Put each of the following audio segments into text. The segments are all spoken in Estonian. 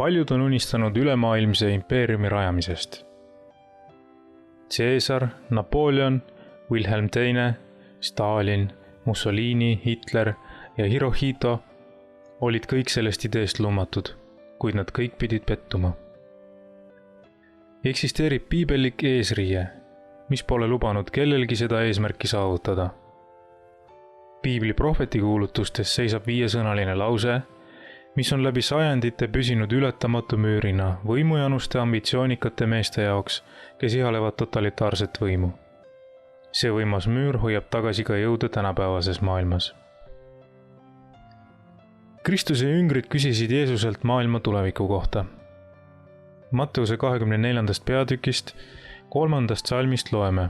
Paljud on unistanud ülemaailmse impeeriumi rajamisest. Caesar, Napoleon, Wilhelm II, Stalin, Mussolini, Hitler ja Hirohito olid kõik sellest ideest lummatud, kuid nad kõik pidid pettuma. Eksisteerib piibellik eesriie, mis pole lubanud kellelgi seda eesmärki saavutada. Piibli prohvetikuulutustes seisab 5-sõnaline lause, mis on läbi sajandite püsinud ületamatu müürina võimujanuste ambitsioonikate meeste jaoks, kes ihalevad totalitaarset võimu. See võimas müür hoiab tagasi ka jõude tänapäevases maailmas. Kristuse jüngrid küsisid Jeesuselt maailma tuleviku kohta. Matteuse 24. peatükist 3. salmist loeme.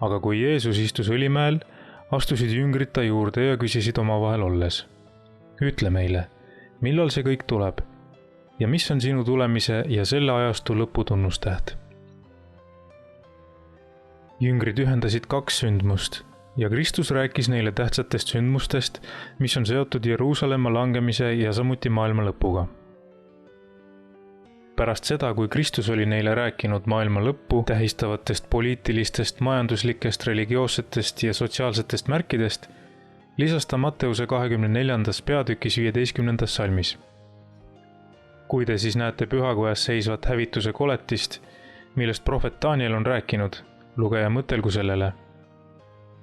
Aga kui Jeesus istus õlimäel, astusid jüngrid ta juurde ja küsisid omavahel olles. Ütle meile, millal see kõik tuleb ja mis on sinu tulemise ja selle ajastu lõpu tunnustäht? Jüngrid ühendasid 2 sündmust ja Kristus rääkis neile tähtsatest sündmustest, mis on seotud Jeruusalemma langemise ja samuti maailma lõpuga. Pärast seda, kui Kristus oli neile rääkinud maailma lõppu tähistavatest poliitilistest, majanduslikest, religioossetest ja sotsiaalsetest märkidest, lisas ta Matteuse 24. peatükis 15. salmis. Kui te siis näete pühakojas seisvat hävituse koletist, millest prohvet Daniel on rääkinud, lugeja mõtelgu sellele.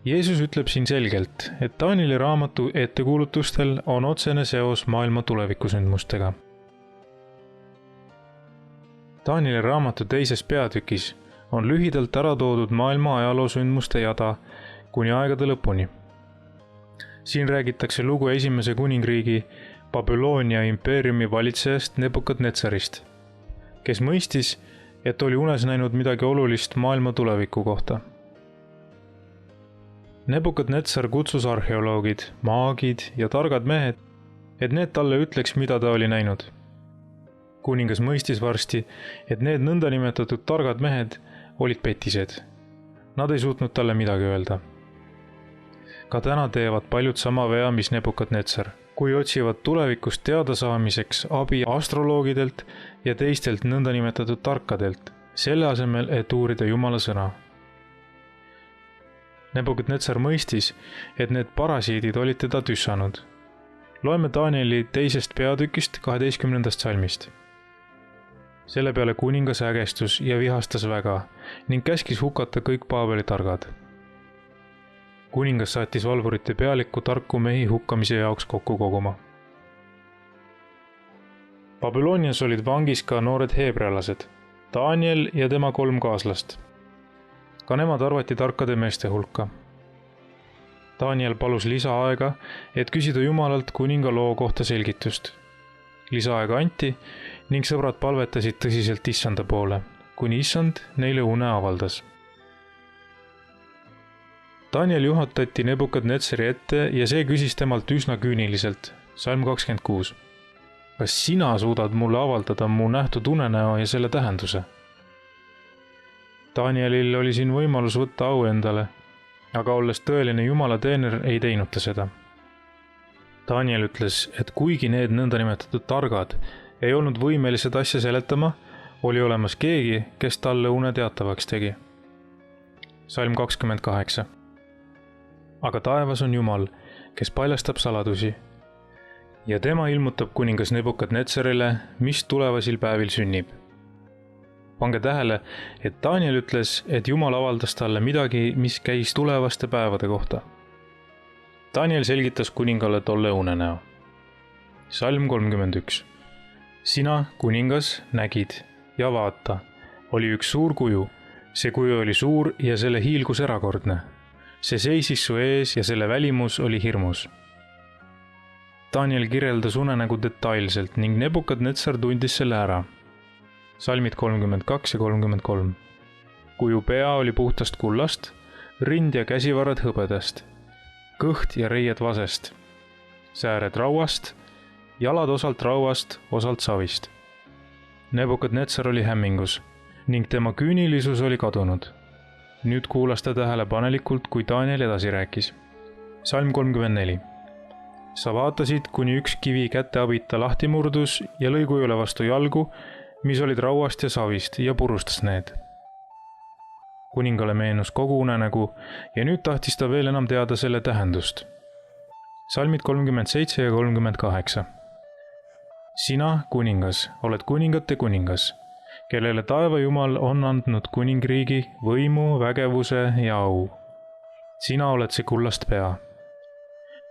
Jeesus ütleb siin selgelt, et Danieli raamatu ettekuulutustel on otsene seos maailma tulevikusündmustega. Danieli raamatu 2. peatükis on lühidalt ära toodud maailma ajaloosündmuste jada kuni aegade lõpuni. Siin räägitakse lugu esimese kuningriigi Babyloonia impeeriumi valitsejast Nebukadnetsarist, kes mõistis, et oli unes näinud midagi olulist maailma tuleviku kohta. Nebukadnetsar kutsus arheoloogid, maagid ja targad mehed, et need talle ütleks, mida ta oli näinud. Kuningas mõistis varsti, et need nõndanimetatud targad mehed olid petised. Nad ei suutnud talle midagi öelda. Ka täna teevad paljud sama vea, mis Nebukadnetsar, kui otsivad tulevikust teada saamiseks abi astroloogidelt ja teistelt nõndanimetatud tarkadelt, selle asemel, et uurida Jumala sõna. Nebukadnetsar mõistis, et need parasiidid olid teda tüssanud. Loeme Danieli 2. peatükist 12. salmist. Selle peale kuningas ägestus ja vihastas väga ning käskis hukata kõik Paabeli targad. Kuningas saatis valvurite pealiku tarku mehi hukkamise jaoks kokku koguma. Babylonias olid vangis ka noored heebrealased, Daniel ja tema 3 kaaslast. Ka nemad arvati tarkade meeste hulka. Daniel palus lisaaega, et küsida Jumalalt kuninga loo kohta selgitust. Lisaaega anti ning sõbrad palvetasid tõsiselt Issanda poole, kuni Issand neile une avaldas. Daniel juhatati Nebukadnetsari ette ja see küsis temalt üsna küüniliselt, salm 26. Kas sina suudad mulle avaldada mu nähtud unenäo ja selle tähenduse? Danielil oli siin võimalus võtta au endale, aga olles tõeline Jumala teener, ei teinud ta seda. Daniel ütles, et kuigi need nõndanimetatud targad ei olnud võimelised asja seletama, oli olemas keegi, kes talle une teatavaks tegi. Salm 28. Aga taevas on Jumal, kes paljastab saladusi ja tema ilmutab kuningas Nebukadnetsarile, mis tulevasil päevil sünnib. Pange tähele, et Daniel ütles, et Jumal avaldas talle midagi, mis käis tulevaste päevade kohta. Daniel selgitas kuningale tolle unenäo. Salm 31. Sina, kuningas, nägid ja vaata, oli üks suur kuju. See kuju oli suur ja selle hiilgus erakordne. See seisis su ees ja selle välimus oli hirmus. Daniel kirjeldas unenägu detailselt ning Nebukadnetsar tundis selle ära. Salmid 32 ja 33. Kuju pea oli puhtast kullast, rind ja käsivarad hõbedast, kõht ja reied vasest, sääred rauast, jalad osalt rauast, osalt savist. Nebukadnetsar oli hämmingus ning tema küünilisus oli kadunud. Nüüd kuulas ta tähelepanelikult, kui Daniel edasi rääkis. Salm 34. sa vaatasid, kuni üks kivi käte abita lahti murdus ja lõi kujule vastu jalgu, mis olid rauast ja savist ja purustas need. Kuningale meenus kogu unenägu ja nüüd tahtis ta veel enam teada selle tähendust. Salmid 37 ja 38. Sina, kuningas, oled kuningate kuningas, kellele taeva Jumal on andnud kuningriigi, võimu, vägevuse ja au. Sina oled see kullast pea.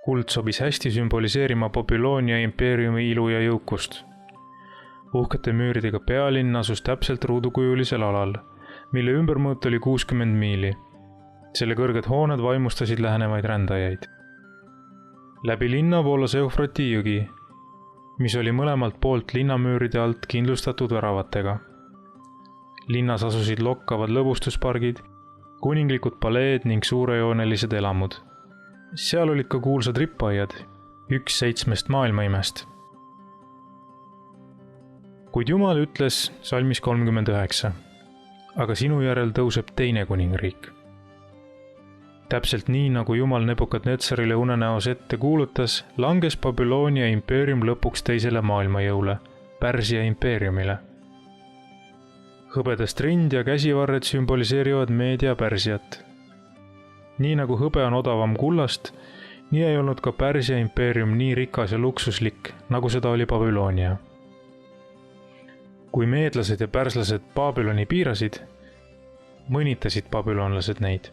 Kuld sobis hästi sümboliseerima Babyloonia impeeriumi ilu ja jõukust. Uhkete müüridega pealinn asus täpselt ruudukujulisel alal, mille ümbermõõt oli 60 miili. Selle kõrged hooned vaimustasid lähenevaid rändajaid. Läbi linna voolas Eufrati jõgi, mis oli mõlemalt poolt linnamüüride alt kindlustatud väravatega. Linnas asusid lokkavad lõbustuspargid, kuninglikud paleed ning suurejoonelised elamud. Seal olid ka kuulsad rippaiad, 1/7 maailmaimest. Kuid Jumal ütles salmis 39, aga sinu järel tõuseb teine kuningriik. Täpselt nii, nagu Jumal Nebukadnetsarile unenäos ette kuulutas, langes Babyloonia impeerium lõpuks teisele maailmajõule, Pärsia impeeriumile. Hõbedast rind ja käsivarred sümboliseerivad meedia Pärsiat. Nii nagu hõbe on odavam kullast, nii ei olnud ka Pärsia impeerium nii rikas ja luksuslik, nagu seda oli Babyloonia. Kui meedlased ja pärslased Babyloni piirasid, mõnitasid babylonlased neid.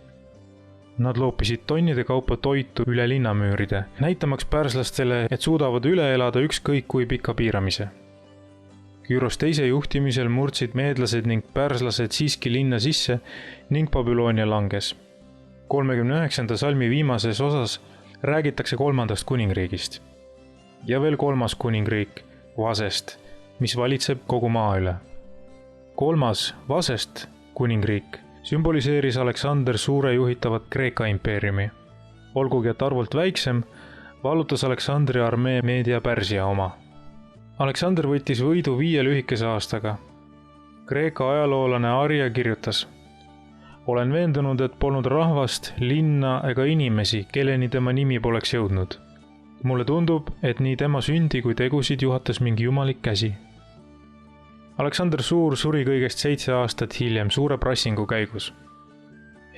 Nad loopisid tonnide kaupa toitu üle linnamüüride, näitamaks pärslastele, et suudavad üle elada ükskõik kui pika piiramise. Küros teise juhtimisel murdsid meedlased ning pärslased siiski linna sisse ning Babyloonia langes. 39. salmi viimases osas räägitakse 3. kuningriigist. Ja veel 3. kuningriik, Vasest, mis valitseb kogu maa üle. 3. Vasest kuningriik sümboliseeris Aleksander Suure juhitavat Kreeka impeeriumi. Olgugi et arvult väiksem, vallutas Aleksandri armee Meedia Pärsia oma. Aleksander võttis võidu 5 lühikese aastaga. Kreeka ajaloolane Arja kirjutas: olen veendunud, et polnud rahvast, linna ega inimesi, kelleni tema nimi poleks jõudnud. Mulle tundub, et nii tema sündi kui tegusid juhatas mingi jumalik käsi. Aleksander Suur suri kõigest 7 aastat hiljem suure prassingu käigus.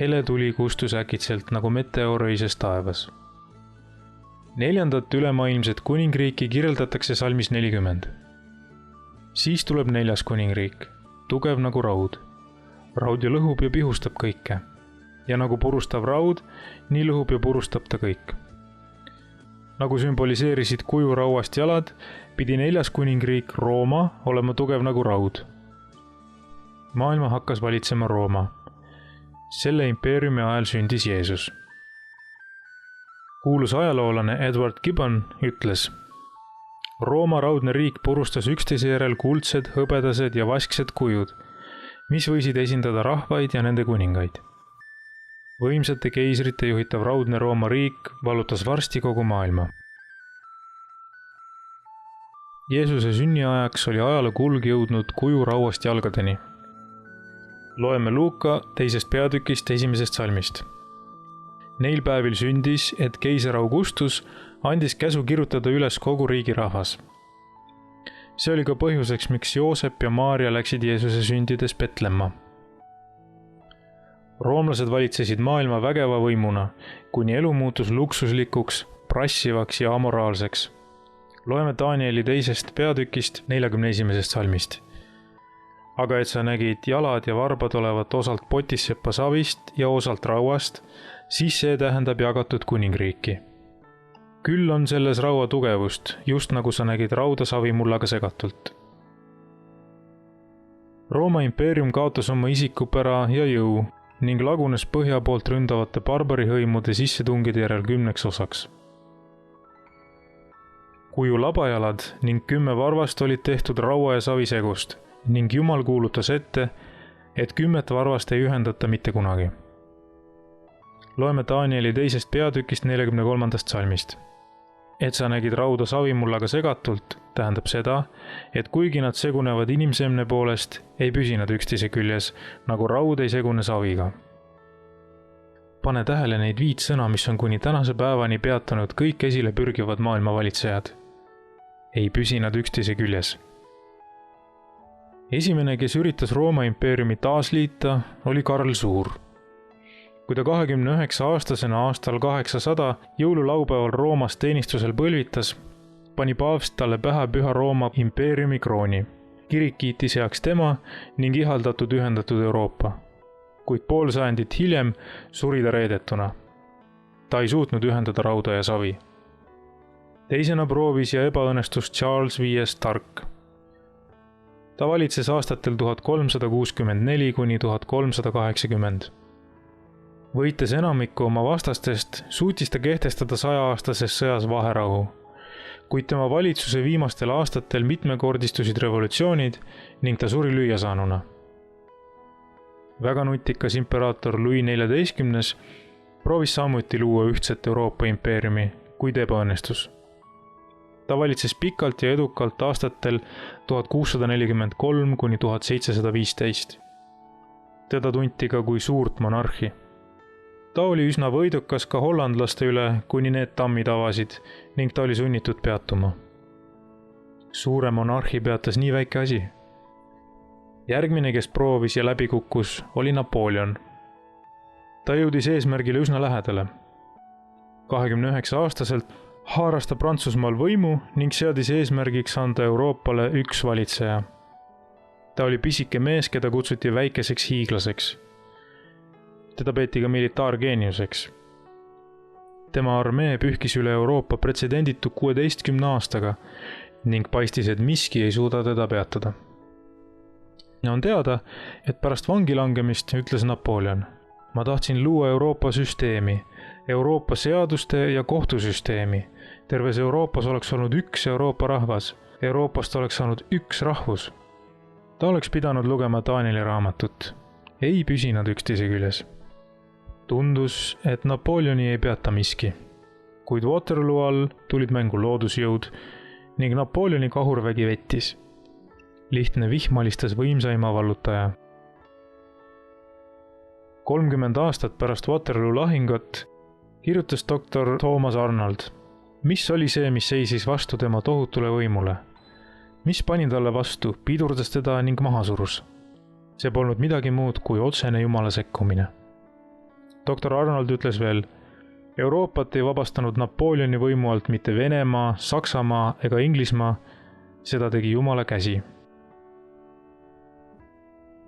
Hele tuli kustus äkitselt nagu meteor öises taevas. 4. ülemaailmset kuningriiki kirjeldatakse salmis 40. Siis tuleb 4. kuningriik, tugev nagu raud. Raud ju lõhub ja pihustab kõike. Ja nagu purustav raud, nii lõhub ja purustab ta kõik. Nagu sümboliseerisid kuju rauast jalad, pidi 4. kuningriik Rooma olema tugev nagu raud. Maailma hakkas valitsema Rooma. Selle impeeriumi ajal sündis Jeesus. Kuulus ajaloolane Edward Gibbon ütles: Rooma raudne riik purustas üksteise järel kuldsed, hõbedased ja vasksed kujud, mis võisid esindada rahvaid ja nende kuningaid. Võimsate keisrite juhitav raudne Rooma riik vallutas varsti kogu maailma. Jeesuse sünniajaks oli ajaloo kulg jõudnud kuju rauast jalgadeni. Loeme Luuka 2. peatükist 1. salmist. Neil päevil sündis, et keiser Augustus andis käsu kirjutada üles kogu riigi rahvas. See oli ka põhjuseks, miks Joosep ja Maaria läksid Jeesuse sündides Petlemma. Roomlased valitsesid maailma vägeva võimuna, kuni elu muutus luksuslikuks, prassivaks ja amoraalseks. Loeme Danieli 2. peatükist 41. salmist. Aga et sa nägid jalad ja varbad olevat osalt potissepa savist ja osalt rauast, siis see tähendab jagatud kuningriiki. Küll on selles raua tugevust, just nagu sa nägid rauda savimullaga segatult. Rooma impeerium kaotas oma isikupära ja jõu ning lagunes põhja poolt ründavate barbarihõimude sissetungide järel 10 osaks. Kuju labajalad ning 10 varvast olid tehtud raua ja savisegust ning Jumal kuulutas ette, et 10 varvast ei ühendata mitte kunagi. Loeme Danieli 2. peatükist 43. salmist. Et sa nägid rauda savimullaga segatult, tähendab seda, et kuigi nad segunevad inimsemne poolest, ei püsi nad üksteise küljes, nagu raud ei segune saviga. pane tähele neid 5 sõna, mis on kuni tänase päevani peatanud kõik esile pürgivad maailmavalitsejad. Ei püsi nad üksteise küljes. Esimene, kes üritas Rooma impeeriumi taasliita, oli Karl Suur. Kui ta 29-aastasena aastal 800 jõululaupäeval Roomas teenistusel põlvitas, pani paavst talle pähe Püha Rooma impeeriumi krooni. Kirik kiitis heaks tema ning ihaldatud ühendatud Euroopa. Kuid pool sajandit hiljem suri ta reedetuna. Ta ei suutnud ühendada rauda ja savi. Teisena proovis ja ebaõnnestus Charles V Stark. Ta valitses aastatel 1364 kuni 1380. Võites enamikku oma vastastest, suutis ta kehtestada 100-aastases sõjas vaherahu, kuid tema valitsuse viimastel aastatel mitmekordistusid revolutsioonid ning ta suri lüüasaanuna. Väga nutikas imperaator Louis XIV proovis samuti luua ühtset Euroopa impeeriumi, kuid ebaõnnestus. Ta valitses pikalt ja edukalt aastatel 1643 kuni 1715. Teda tunti ka kui suurt monarhi. Ta oli üsna võidukas ka hollandlaste üle, kuni need tammid avasid ning ta oli sunnitud peatuma. Suure monarhi peatas nii väike asi. Järgmine, kes proovis ja läbi kukkus, oli Napoleon. Ta jõudis eesmärgile üsna lähedale. 29-aastaselt haaras ta Prantsusmaal võimu ning seadis eesmärgiks anda Euroopale üks valitseja. Ta oli pisike mees, keda kutsuti väikeseks hiiglaseks. Teda peeti ka militaargeeniuseks. Tema armee pühkis üle Euroopa pretsedenditu 16 aastaga ning paistis, et miski ei suuda teda peatada. On teada, et pärast vangilangemist ütles Napoleon: ma tahtsin luua Euroopa süsteemi, Euroopa seaduste ja kohtusüsteemi. Terves Euroopas oleks olnud üks Euroopa rahvas. Euroopast oleks saanud üks rahvus. Ta oleks pidanud lugema Danieli raamatut. Ei püsi nad üksteise küljes. Tundus, et Napoleoni ei peata miski. Kuid Waterloo all tulid mängu loodusjõud ning Napoleoni kahurvägi vettis. Lihtne vihm alistas võimsaima vallutaja. 30 aastat pärast Waterloo lahingut kirjutas doktor Thomas Arnold. Mis oli see, mis seisis vastu tema tohutule võimule? Mis pani talle vastu, pidurdas teda ning maha surus? See polnud midagi muud kui otsene Jumala sekkumine. Doktor Arnold ütles veel: Euroopat ei vabastanud Napoleoni võimu alt mitte Venemaa, Saksamaa ega Inglismaa, seda tegi Jumala käsi.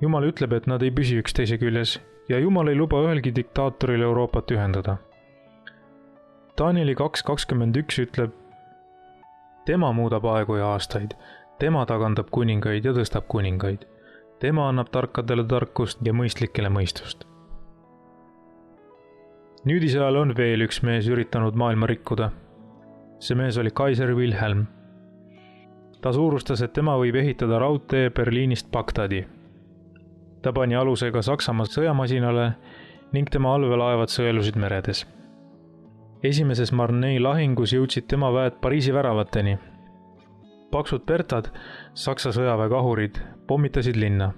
Jumal ütleb, et nad ei püsi üksteise küljes ja Jumal ei luba ühelgi diktaatoril Euroopat ühendada. Danieli 2.21 ütleb: tema muudab aegu ja aastaid, tema tagandab kuningaid ja tõstab kuningaid. Tema annab tarkadele tarkust ja mõistlikele mõistust. Nüüdise ajal on veel üks mees üritanud maailma rikkuda. See mees oli Kaiser Wilhelm. Ta suurustas, et tema võib ehitada raudtee Berliinist Bagdadi. Ta pani aluse ka Saksamaa sõjamasinale ning tema allveelaevad sõelusid meredes. Esimeses Marnay lahingus jõudsid tema väed Pariisi väravateni. Paksud Bertad, Saksa sõjaväekahurid, pommitasid linna.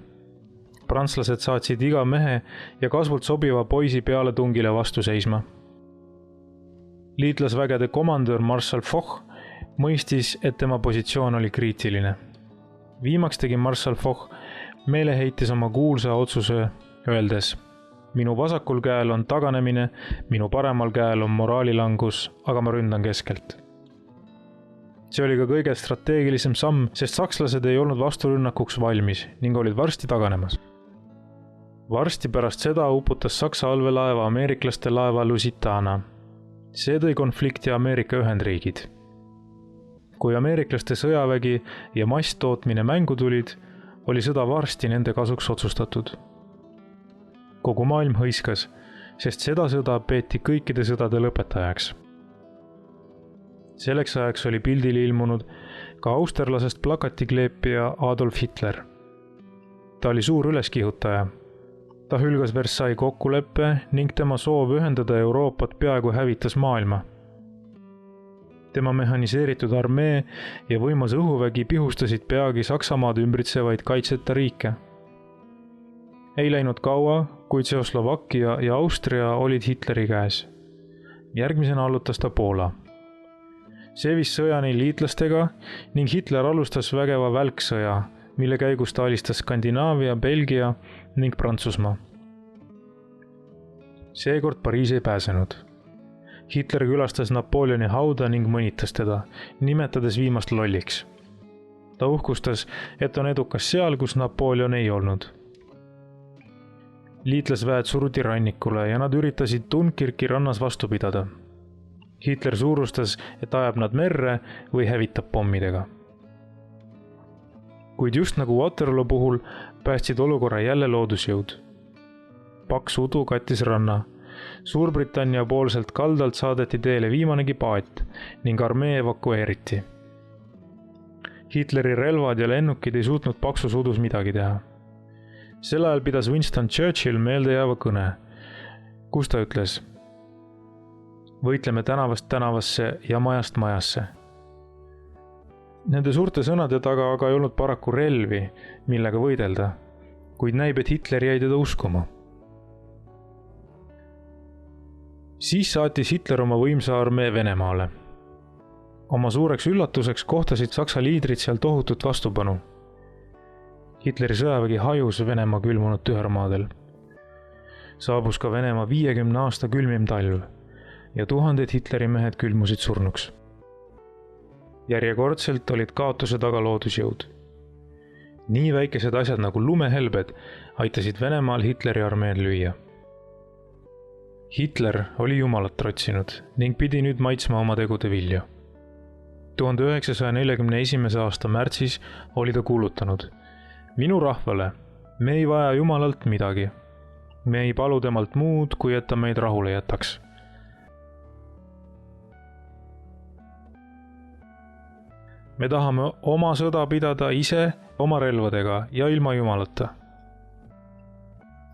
Prantslased saatsid iga mehe ja kasvult sobiva poisi peale tungile vastu seisma. Liitlasvägede komandör Marshal Foch mõistis, et tema positsioon oli kriitiline. Viimaks tegi Marshal Foch meeleheitis oma kuulsa otsuse, öeldes: minu vasakul käel on taganemine, minu paremal käel on moraalilangus, aga ma ründan keskelt. See oli ka kõige strateegilisem samm, sest sakslased ei olnud vasturünnakuks valmis ning olid varsti taganemas. Varsti pärast seda uputas Saksa allveelaeva ameeriklaste laeva Lusitana. See tõi konflikti Ameerika Ühendriigid. Kui ameeriklaste sõjavägi ja masstootmine mängu tulid, oli sõda varsti nende kasuks otsustatud. Kogu maailm hõiskas, sest seda sõda peeti kõikide sõdade lõpetajaks. Selleks ajaks oli pildil ilmunud ka austerlasest plakatikleepija Adolf Hitler. Ta oli suur üleskihutaja. Ta hülgas Versailles kokkuleppe ning tema soov ühendada Euroopat peaaegu hävitas maailma. Tema mehhaniseeritud armee ja võimas õhuvägi pihustasid peagi Saksamaad ümbritsevaid kaitseta riike. Ei läinud kaua, kui Tšehhoslovakkia ja Austria olid Hitleri käes. Järgmisena allutas ta Poola. See viis sõjani liitlastega ning Hitler alustas vägeva välksõja, mille käigus ta alistas Skandinaavia, Belgia ning Prantsusmaa. Seekord Pariis ei pääsenud. Hitler külastas Napoleoni hauda ning mõnitas teda, nimetades viimast lolliks. Ta uhkustas, et on edukas seal, kus Napoleon ei olnud. Liitlasväed suruti rannikule ja nad üritasid Dunkirki rannas vastu pidada. Hitler suurustas, et ajab nad merre või hävitab pommidega. Kuid just nagu Waterloo puhul päästsid olukorra jälle loodusjõud. Paks udu kattis ranna. Suurbritannia poolselt kaldalt saadeti teele viimanegi paat ning armee evakueeriti. Hitleri relvad ja lennukid ei suutnud paksus udus midagi teha. Sel ajal pidas Winston Churchill meeldejääva kõne, kus ta ütles: võitleme tänavast tänavasse ja majast majasse. Nende suurte sõnade taga aga ei olnud paraku relvi, millega võidelda, kuid näib, et Hitler jäi teda uskuma. Siis saatis Hitler oma võimsa armee Venemaale. Oma suureks üllatuseks kohtasid Saksa liidrid seal tohutut vastupanu. Hitleri sõjavägi hajus Venemaa külmunud tühermaadel. Saabus ka Venemaa 50 aasta külmim talv ja tuhanded Hitleri mehed külmusid surnuks. Järjekordselt olid kaotuse taga loodusjõud. Nii väikesed asjad nagu lumehelbed aitasid Venemaal Hitleri armeed lüüa. Hitler oli jumalat trotsinud ning pidi nüüd maitsma oma tegude vilju. 1941. aasta märtsis oli ta kuulutanud: minu rahvale, me ei vaja jumalalt midagi. Me ei palu temalt muud, kui et ta meid rahule jätaks. Me tahame oma sõda pidada ise oma relvadega ja ilma jumalata.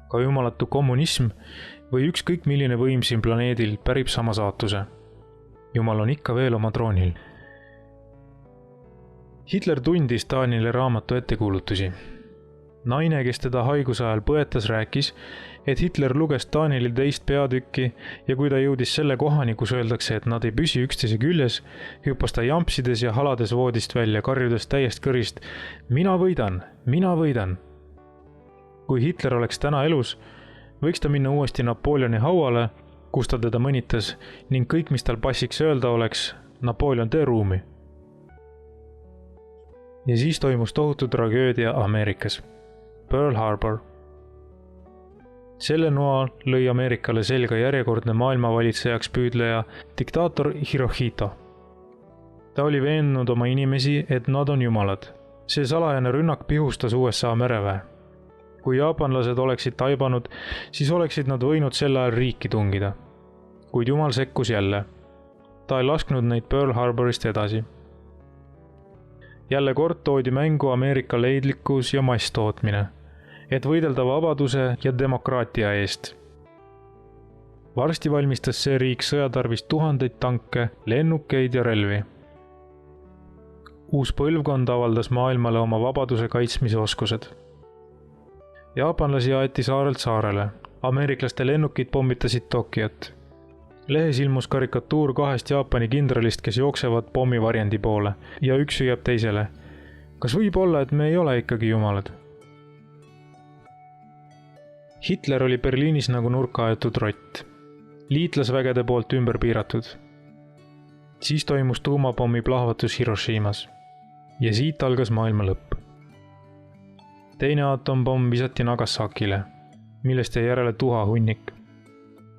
Ka jumalatu kommunism või ükskõik milline võim siin planeedil pärib sama saatuse. Jumal on ikka veel oma troonil. Hitler tundis Stalinile raamatu ettekuulutusi. Naine, kes teda haiguse ajal põetas, rääkis, et Hitler luges Stalinil 2. peatükki ja kui ta jõudis selle kohani, kus öeldakse, et nad ei püsi üksteise küljes, hüppas ta jampsides ja halades voodist välja, karjudes täiest kõrist: mina võidan, mina võidan. Kui Hitler oleks täna elus, võiks ta minna uuesti Napoleoni hauale, kus ta teda mõnitas ning kõik, mis tal passiks öelda oleks: Napoleon, tee ruumi. Ja siis toimus tohutu tragöödia Ameerikas. Pearl Harbor. Selle noa lõi Ameerikale selga järjekordne maailmavalitsejaks püüdleja diktaator Hirohito. Ta oli veennud oma inimesi, et nad on jumalad. See salajane rünnak pihustas USA mereväe. Kui jaapanlased oleksid taibanud, siis oleksid nad võinud sel ajal riiki tungida. Kuid jumal sekkus jälle. Ta ei lasknud neid Pearl Harborist edasi. Jälle kord toodi mängu Ameerika leidlikkus ja masstootmine, et võidelda vabaduse ja demokraatia eest. Varsti valmistas see riik sõjatarvis tuhandeid tanke, lennukeid ja relvi. Uus põlvkond avaldas maailmale oma vabaduse kaitsmise oskused. Jaapanlasi aeti saarelt saarele. Ameeriklaste lennukid pommitasid Tokiot. Lehes ilmus karikatuur 2 Jaapani kindralist, kes jooksevad pommivarjendi poole ja üks hüüab teisele: kas võib olla, et me ei ole ikkagi jumalad? Hitler oli Berliinis nagu nurka aetud rott, liitlasvägede poolt ümber piiratud. Siis toimus tuumapommi plahvatus Hiroshimas ja siit algas maailma lõpp. Teine atompomm visati Nagasakile, millest jäi järele tuha hunnik.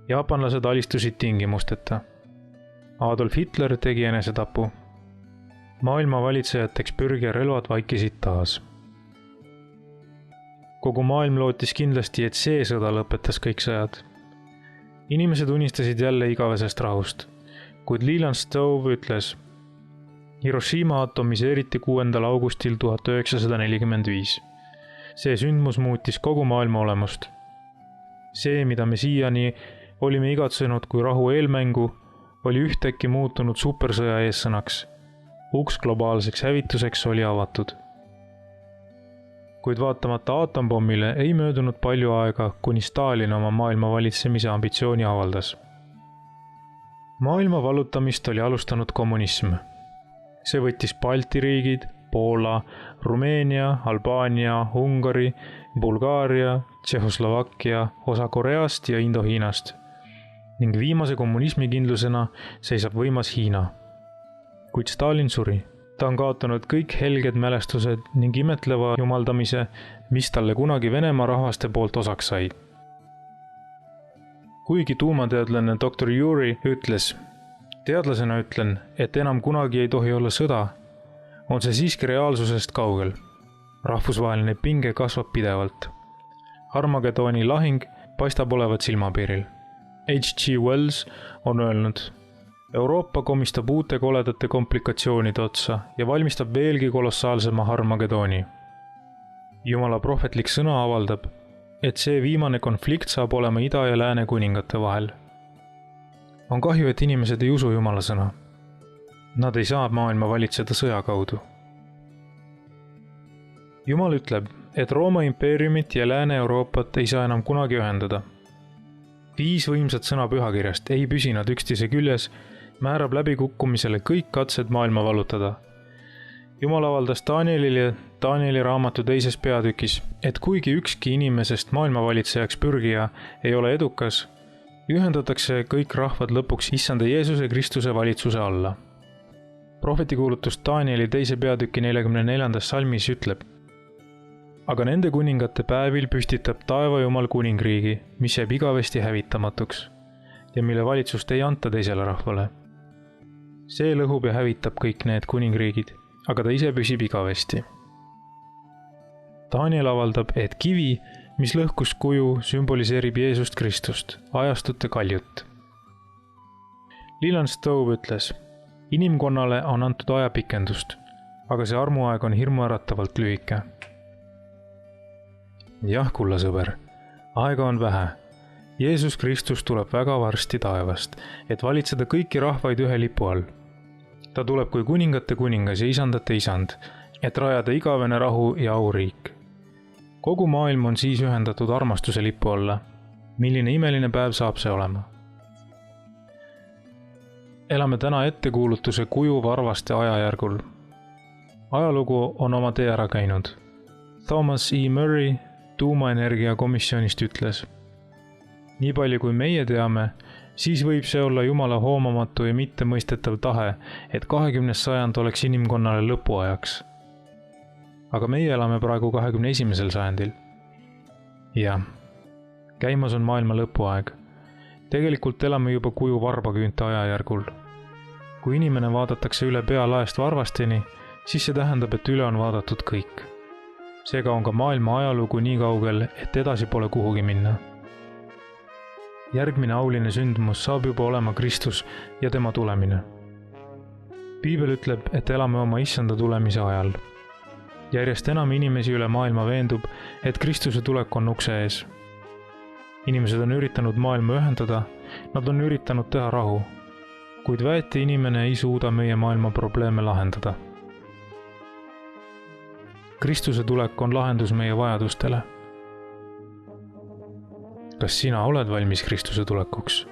Jaapanlased alistusid tingimusteta. Adolf Hitler tegi enesetapu. Maailma valitsejateks pürgerelvad vaikisid taas. Kogu maailm lootis kindlasti, et see sõda lõpetas kõik sõjad. Inimesed unistasid jälle igavesest rahust, kuid Leland Stove ütles: Hiroshima atomiseeriti 6. augustil 1945. See sündmus muutis kogu maailma olemust. See, mida me siiani olime igatsenud kui rahu eelmängu, oli ühtäkki muutunud supersõja eessõnaks. Uks globaalseks hävituseks oli avatud. kuid vaatamata aatompommile ei möödunud palju aega, kuni Stalin oma maailma valitsemise ambitsiooni avaldas. Maailma vallutamist oli alustanud kommunism. See võttis Balti riigid, Poola, Rumeenia, Albaania, Ungari, Bulgaaria, Tšehhoslovakkia, osa Koreast ja Indo-Hiinast ning viimase kommunismikindlusena seisab võimas Hiina. Kuid Stalin suri. Ta on kaotanud kõik helged mälestused ning imetleva jumaldamise, mis talle kunagi Venemaa rahvaste poolt osaks sai. Kuigi tuumateadlane Dr. Yuri ütles, teadlasena ütlen, et enam kunagi ei tohi olla sõda, on see siiski reaalsusest kaugel. Rahvusvaheline pinge kasvab pidevalt. Armageddoni lahing paistab olevat silmapiiril. H.G. Wells on öelnud, Euroopa komistab uute koledate komplikatsioonide otsa ja valmistab veelgi kolossaalsema Armageddoni. Jumala prohvetlik sõna avaldab, et see viimane konflikt saab olema ida ja lääne kuningate vahel. On kahju, et inimesed ei usu Jumala sõna. Nad ei saa maailma valitseda sõja kaudu. Jumal ütleb, et Rooma impeeriumit ja Lääne-Euroopat ei saa enam kunagi ühendada. 5 võimsat sõna pühakirjast ei püsi nad üksteise küljes, määrab läbikukkumisele kõik katsed maailma vallutada. Jumal avaldas Danielile Danieli raamatu 2. peatükis, et kuigi ükski inimesest maailmavalitsejaks pürgija ei ole edukas, ühendatakse kõik rahvad lõpuks Issanda Jeesuse Kristuse valitsuse alla. Prohvetikuulutus Danieli 2. peatüki 44. salmis ütleb, aga nende kuningate päevil püstitab taeva Jumal kuningriigi, mis jääb igavesti hävitamatuks ja mille valitsust ei anta teisele rahvale. See lõhub ja hävitab kõik need kuningriigid, aga ta ise püsib igavesti. Daniel avaldab, et kivi, mis lõhkus kuju, sümboliseerib Jeesust Kristust, ajastute kaljut. Leland Stove ütles, inimkonnale on antud ajapikendust, aga see armuaeg on hirmuäratavalt lühike. Jah, kulla sõber, aega on vähe. Jeesus Kristus tuleb väga varsti taevast, et valitseda kõiki rahvaid ühe lipu all. Ta tuleb kui kuningate kuningas ja isandate isand, et rajada igavene rahu ja auriik. Kogu maailm on siis ühendatud armastuse lipu alla. Milline imeline päev saab see olema? Elame täna ettekuulutuse kuju varvaste ajajärgul. Ajalugu on oma tee ära käinud. Thomas E. Murray tuumaenergia komisjonist ütles, nii palju kui meie teame, siis võib see olla Jumala hoomamatu ja mittemõistetav tahe, et 20. sajand oleks inimkonnale lõpuajaks. Aga meie elame praegu 21. sajandil. Ja, käimas on maailma lõpuaeg. Tegelikult elame juba kuju varbaküünte ajajärgul. Kui inimene vaadatakse üle pea laest varvasteni, siis see tähendab, et üle on vaadatud kõik. Seega on ka maailma ajalugu nii kaugel, et edasi pole kuhugi minna. Järgmine auline sündmus saab juba olema Kristus ja tema tulemine. Piibel ütleb, et elame oma issanda tulemise ajal. Järjest enam inimesi üle maailma veendub, et Kristuse tulek on ukse ees. Inimesed on üritanud maailma ühendada, nad on üritanud teha rahu, kuid väeti inimene ei suuda meie maailma probleeme lahendada. Kristuse tulek on lahendus meie vajadustele. Kas sina oled valmis Kristuse tulekuks?